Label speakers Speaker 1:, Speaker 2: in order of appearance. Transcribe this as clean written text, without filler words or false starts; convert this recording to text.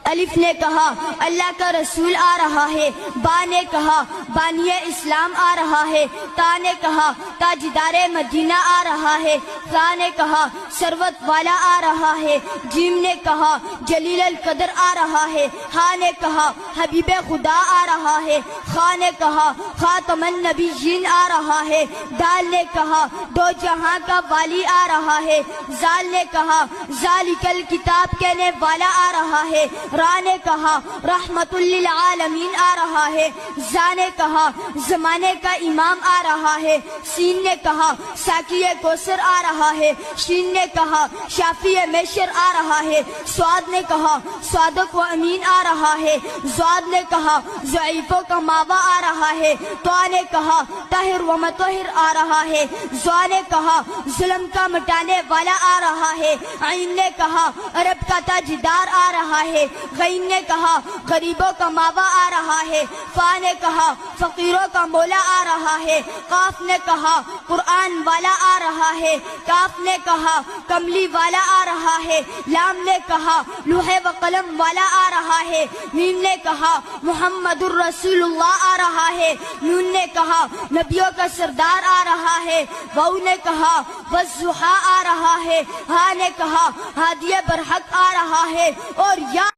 Speaker 1: الف نے کہا اللہ کا رسول آ رہا ہے، با نے کہا بانی اسلام آ رہا ہے، تا نے کہا تاجدار مدینہ آ رہا ہے، ثا نے کہا ثروت والا آ رہا ہے، جیم نے کہا جلیل القدر آ رہا ہے، ہا نے کہا حبیب خدا آ رہا ہے، خا نے کہا خاتم النبیین آ رہا ہے، دال نے کہا دو جہاں کا والی آ رہا ہے، زال نے کہا ذالک الکتاب کہنے والا آ رہا ہے، را نے کہا رحمت للعالمین آ رہا ہے، زا نے کہا زمانے کا امام آ رہا ہے، سین نے کہا ساقی کوثر آ رہا ہے، شین نے کہا شافی میشر آ رہا ہے، سواد نے کہا صادق و امین آ رہا ہے، زواد نے کہا ضعیفوں کا ماوا آ رہا ہے، طا نے کہا طاہر و مطہر آ رہا ہے، زوا نے کہا ظلم کا مٹانے والا آ رہا ہے، عین نے کہا عرب کا تاجدار آ رہا ہے، غین نے کہا غریبوں کا ماوا آ رہا ہے، فا نے کہا فقیروں کا مولا آ رہا ہے، قاف نے کہا قرآن والا آ رہا ہے، کاف نے کہا کملی والا آ رہا ہے، لام نے کہا لوح و قلم والا آ رہا ہے، میم نے کہا محمد الرسول اللہ آ رہا ہے، نون نے کہا نبیوں کا سردار آ رہا ہے، واو نے کہا والضحیٰ آ رہا ہے، ہا نے کہا ہادی برحق آ رہا ہے، اور یا